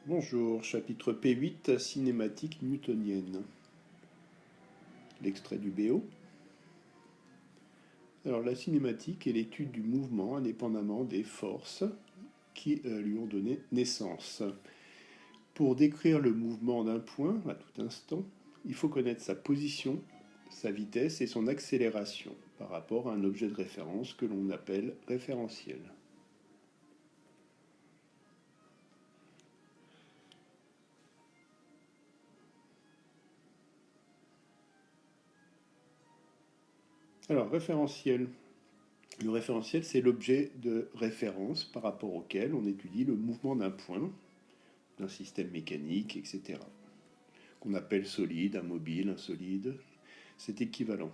Bonjour, chapitre P8, cinématique newtonienne. L'extrait du BO. Alors la cinématique est l'étude du mouvement indépendamment des forces qui lui ont donné naissance. Pour décrire le mouvement d'un point à tout instant, il faut connaître sa position, sa vitesse et son accélération par rapport à un objet de référence que l'on appelle référentiel. Alors, référentiel. Le référentiel, c'est l'objet de référence par rapport auquel on étudie le mouvement d'un point, d'un système mécanique, etc. Qu'on appelle solide, immobile, insolide, c'est équivalent.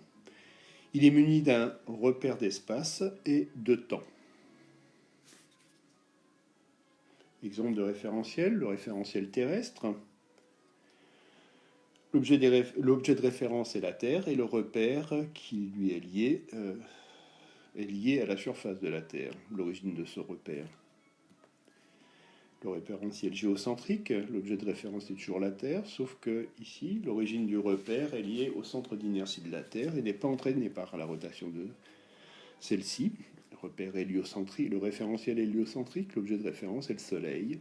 Il est muni d'un repère d'espace et de temps. Exemple de référentiel, le référentiel terrestre. L'objet de référence est la Terre et le repère qui lui est lié à la surface de la Terre, l'origine de ce repère. Le référentiel géocentrique, l'objet de référence est toujours la Terre, sauf que ici, l'origine du repère est liée au centre d'inertie de la Terre et n'est pas entraînée par la rotation de celle-ci. Le repère est héliocentrique, le référentiel est héliocentrique, l'objet de référence est le Soleil.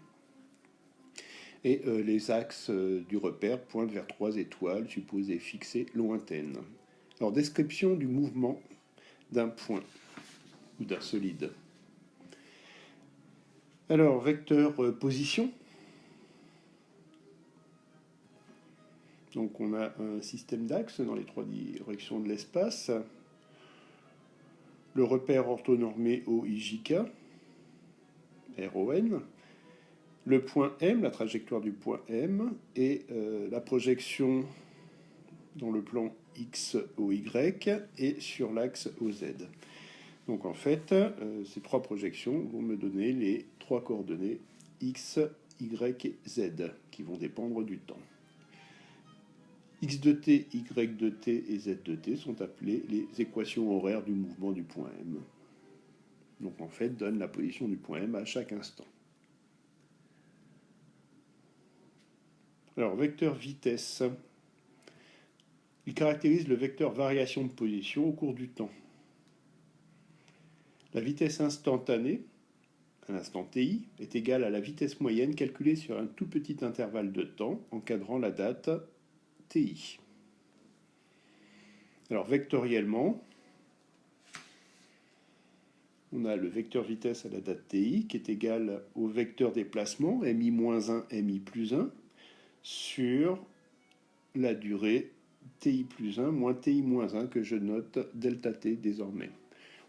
Et les axes du repère pointent vers 3 étoiles supposées fixées lointaines. Alors, description du mouvement d'un point ou d'un solide. Alors, vecteur position. Donc on a un système d'axes dans les 3 directions de l'espace. Le repère orthonormé OIJK, RON. Le point M, la trajectoire du point M, et la projection dans le plan X, OY et sur l'axe OZ. Donc en fait, ces 3 projections vont me donner les 3 coordonnées X, Y et Z qui vont dépendre du temps. X de t, Y de t et Z de t sont appelées les équations horaires du mouvement du point M. Donc en fait, donne la position du point M à chaque instant. Alors, vecteur vitesse. Il caractérise le vecteur variation de position au cours du temps. La vitesse instantanée, à l'instant ti, est égale à la vitesse moyenne calculée sur un tout petit intervalle de temps encadrant la date ti. Alors, vectoriellement, on a le vecteur vitesse à la date ti qui est égal au vecteur déplacement mi-1, mi plus 1 sur la durée ti plus 1 moins ti moins 1 que je note delta t désormais.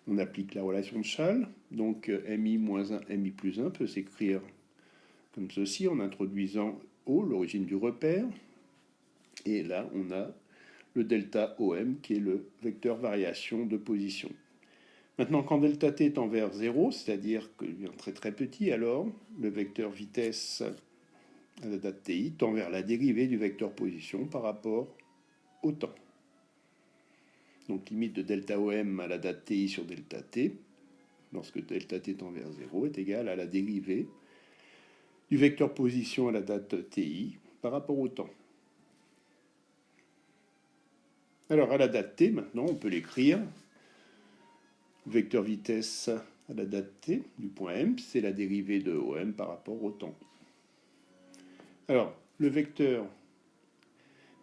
On applique la relation de Schall, donc mi moins 1, mi plus 1 peut s'écrire comme ceci en introduisant O, l'origine du repère, et là on a le delta OM qui est le vecteur variation de position. Maintenant, quand delta t tend vers 0, c'est-à-dire que devient très très petit, alors le vecteur vitesse à la date ti tend vers la dérivée du vecteur position par rapport au temps. Donc limite de delta OM à la date ti sur delta t, lorsque delta t tend vers 0, est égale à la dérivée du vecteur position à la date ti par rapport au temps. Alors à la date t, maintenant, on peut l'écrire. Vecteur vitesse à la date t du point M, c'est la dérivée de OM par rapport au temps. Alors, le vecteur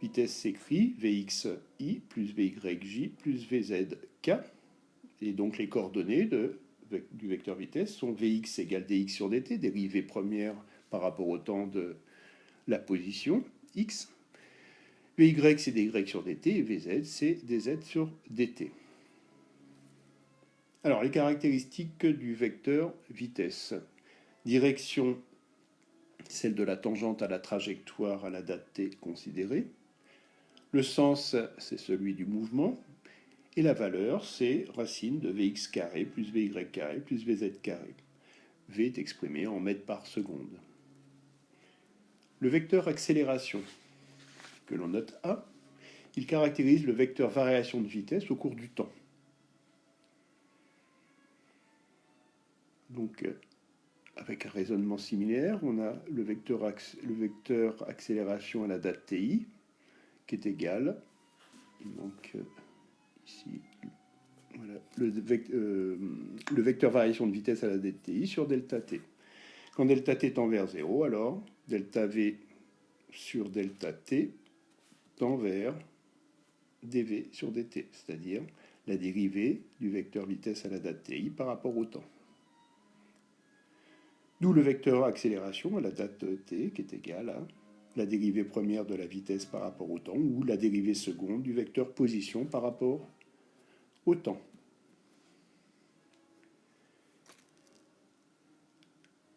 vitesse s'écrit Vxi plus Vyj plus Vzk. Et donc les coordonnées du vecteur vitesse sont Vx égale dx sur dt, dérivée première par rapport au temps de la position x. Vy c'est dy sur dt et Vz c'est dz sur dt. Alors les caractéristiques du vecteur vitesse. Direction, celle de la tangente à la trajectoire à la date t considérée. Le sens, c'est celui du mouvement. Et la valeur, c'est racine de Vx carré plus Vy carré plus Vz carré. V est exprimé en mètres par seconde. Le vecteur accélération, que l'on note A, il caractérise le vecteur variation de vitesse au cours du temps. Donc, avec un raisonnement similaire, on a le vecteur accélération à la date ti, qui est égal, il manque ici, voilà, le vecteur variation de vitesse à la date ti sur delta t. Quand delta t tend vers 0, alors delta v sur delta t tend vers dv sur dt, c'est-à-dire la dérivée du vecteur vitesse à la date ti par rapport au temps. D'où le vecteur accélération à la date t qui est égal à la dérivée première de la vitesse par rapport au temps ou la dérivée seconde du vecteur position par rapport au temps.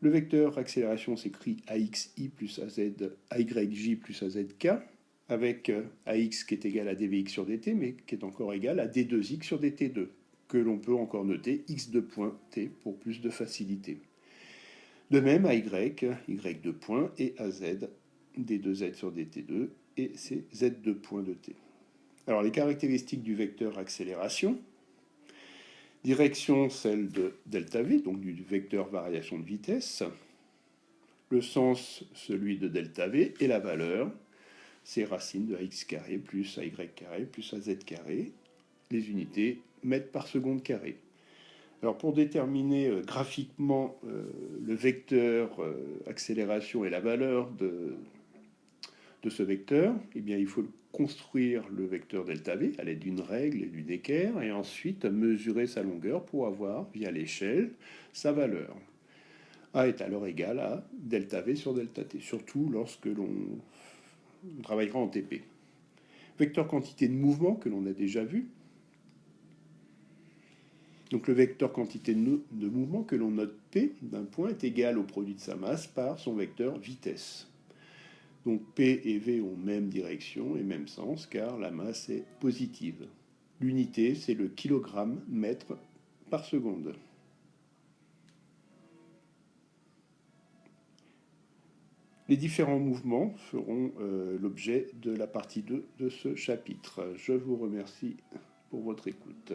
Le vecteur accélération s'écrit AXI plus AYJ plus AZK, avec AX qui est égal à dVx sur dt, mais qui est encore égal à d2x sur dt2, que l'on peut encore noter x2 point t pour plus de facilité. De même à y, y2 point, et à z, d2z sur dt2, et c'est z2 point de t. Alors les caractéristiques du vecteur accélération, direction celle de delta v, donc du vecteur variation de vitesse, le sens celui de delta v, et la valeur, c'est racine de ax carré plus ay carré plus az carré, les unités mètres par seconde carré. Alors pour déterminer graphiquement le vecteur accélération et la valeur de ce vecteur, eh bien, il faut construire le vecteur delta v à l'aide d'une règle et d'une équerre, et ensuite mesurer sa longueur pour avoir, via l'échelle, sa valeur. A est alors égal à delta v sur delta t, surtout lorsque l'on travaillera en TP. Vecteur quantité de mouvement que l'on a déjà vu. Donc le vecteur quantité de mouvement que l'on note P d'un point est égal au produit de sa masse par son vecteur vitesse. Donc P et V ont même direction et même sens car la masse est positive. L'unité, c'est le kilogramme mètre par seconde. Les différents mouvements feront l'objet de la partie 2 de ce chapitre. Je vous remercie pour votre écoute.